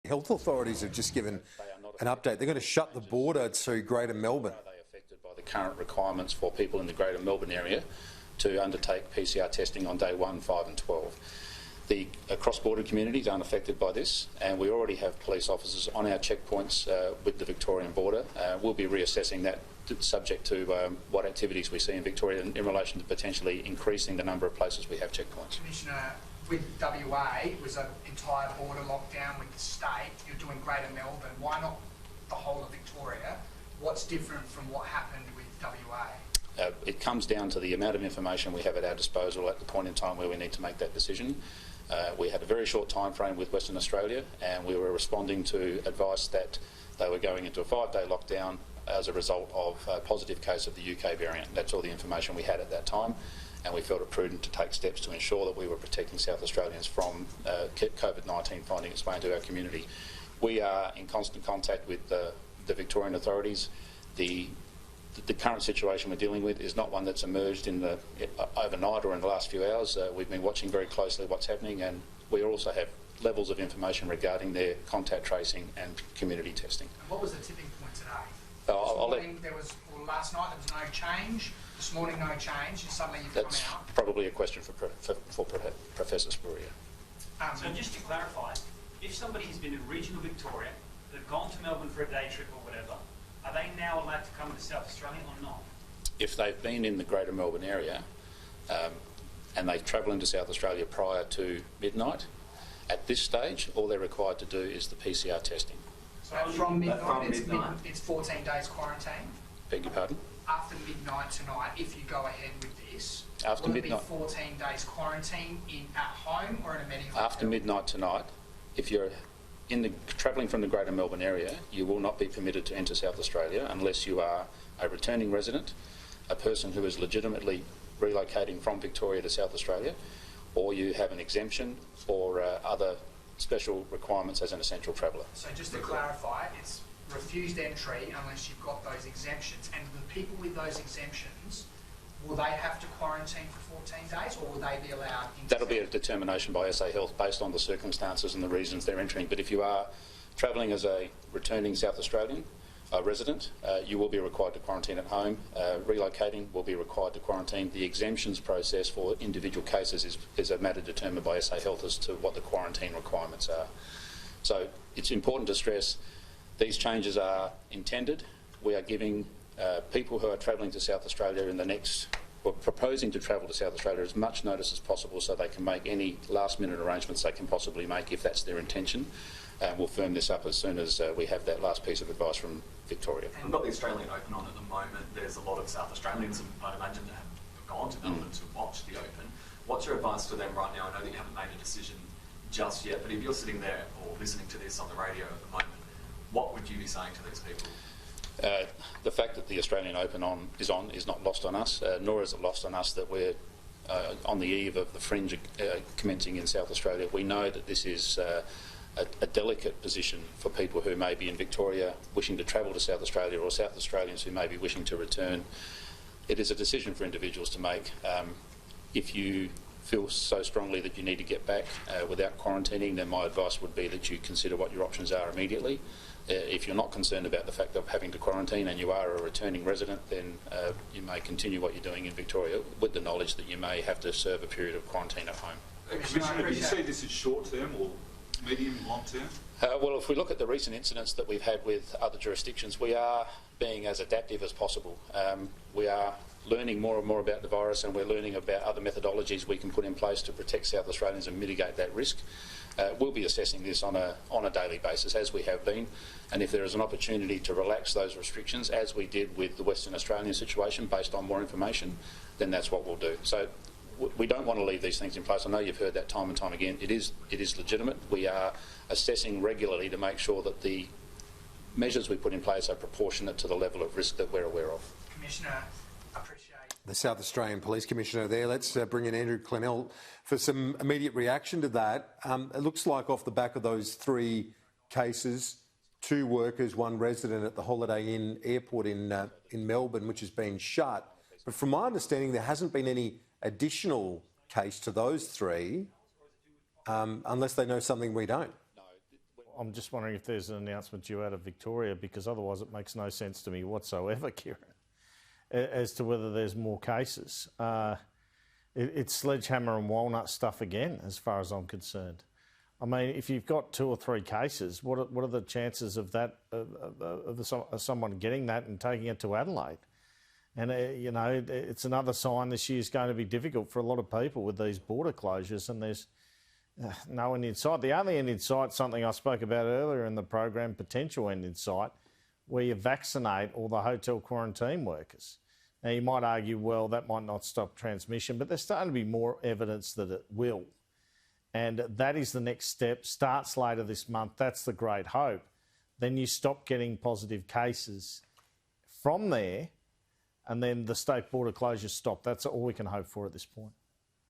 Health authorities have just given an update. They're going to shut the border to Greater Melbourne. Are they affected by the current requirements for people in the Greater Melbourne area to undertake PCR testing on day 1, 5 and 12? The cross-border communities aren't affected by this, and we already have police officers on our checkpoints with the Victorian border. We'll be reassessing that subject to what activities we see in Victoria in relation to potentially increasing the number of places we have checkpoints. Commissioner, with WA, it was an entire border lockdown with the state. You're doing Greater Melbourne. Why not the whole of Victoria? What's different from what happened with WA? It comes down to the amount of information we have at our disposal at the point in time where we need to make that decision. We had a very short time frame with Western Australia, and we were responding to advice that they were going into a 5-day lockdown as a result of a positive case of the UK variant. That's all the information we had at that time, and we felt it prudent to take steps to ensure that we were protecting South Australians from COVID-19 finding its way into our community. We are in constant contact with the Victorian authorities. The current situation we're dealing with is not one that's emerged in the overnight or in the last few hours. We've been watching very closely what's happening, and we also have levels of information regarding their contact tracing and community testing. And what was the tipping point today? Last night there was no change. This morning no change, and suddenly you've come out. That's probably a question for Professor Spurrier. So just to clarify, if somebody's been in regional Victoria, they've gone to Melbourne for a day trip or whatever, are they now allowed to come to South Australia or not? If they've been in the Greater Melbourne area and they travel into South Australia prior to midnight, at this stage all they're required to do is the PCR testing. So from midnight, it's 14 days quarantine? Beg your pardon? After midnight tonight, if you go ahead with this, after will midnight, it be 14 days quarantine at home or in a medical hotel? After midnight tonight, if you're travelling from the Greater Melbourne area, you will not be permitted to enter South Australia unless you are a returning resident, a person who is legitimately relocating from Victoria to South Australia, or you have an exemption or other special requirements as an essential traveller. So just to clarify, it's refused entry unless you've got those exemptions. And the people with those exemptions, will they have to quarantine for 14 days or will they be allowed? That'll be a determination by SA Health based on the circumstances and the reasons they're entering. But if you are travelling as a returning South Australian resident, you will be required to quarantine at home. Relocating will be required to quarantine. The exemptions process for individual cases is a matter determined by SA Health as to what the quarantine requirements are. So it's important to stress these changes are intended. We are giving people who are travelling to South Australia or proposing to travel to South Australia as much notice as possible so they can make any last-minute arrangements they can possibly make if that's their intention. We'll firm this up as soon as we have that last piece of advice from Victoria. We've got the Australian Open on at the moment. There's a lot of South Australians, and I'd imagine, that have gone to Melbourne to watch the Open. What's your advice to them right now? I know that you haven't made a decision just yet, but if you're sitting there or listening to this on the radio at the moment, what would you be saying to these people? The fact that the Australian Open is not lost on us, nor is it lost on us that we're on the eve of the Fringe commencing in South Australia. We know that this is a delicate position for people who may be in Victoria wishing to travel to South Australia, or South Australians who may be wishing to return. It is a decision for individuals to make. If you feel so strongly that you need to get back without quarantining, then my advice would be that you consider what your options are immediately. If you're not concerned about the fact of having to quarantine and you are a returning resident, then you may continue what you're doing in Victoria with the knowledge that you may have to serve a period of quarantine at home. Commissioner, do you see this as short-term or medium, long-term? Well, if we look at the recent incidents that we've had with other jurisdictions, we are being as adaptive as possible. We are learning more and more about the virus, and we're learning about other methodologies we can put in place to protect South Australians and mitigate that risk. We'll be assessing this on a daily basis, as we have been, and if there is an opportunity to relax those restrictions, as we did with the Western Australian situation, based on more information, then that's what we'll do. So we don't want to leave these things in place. I know you've heard that time and time again. It is legitimate. We are assessing regularly to make sure that the measures we put in place are proportionate to the level of risk that we're aware of. Commissioner, appreciate the South Australian Police Commissioner there. Let's bring in Andrew Clennell for some immediate reaction to that. It looks like off the back of those 3 cases, 2 workers, 1 resident at the Holiday Inn Airport in Melbourne, which has been shut. But from my understanding, there hasn't been any additional case to those 3, unless they know something we don't. I'm just wondering if there's an announcement due out of Victoria, because otherwise it makes no sense to me whatsoever, Kieran, as to whether there's more cases. It's sledgehammer and walnut stuff again, as far as I'm concerned. I mean, if you've got 2 or 3 cases, what are the chances of that, of someone getting that and taking it to Adelaide? And, you know, it's another sign this year's going to be difficult for a lot of people with these border closures, and there's no end in sight. The only end in sight, something I spoke about earlier in the program, potential end in sight, where you vaccinate all the hotel quarantine workers. Now, you might argue, well, that might not stop transmission, but there's starting to be more evidence that it will. And that is the next step. Starts later this month. That's the great hope. Then you stop getting positive cases from there, and then the state border closures stop. That's all we can hope for at this point.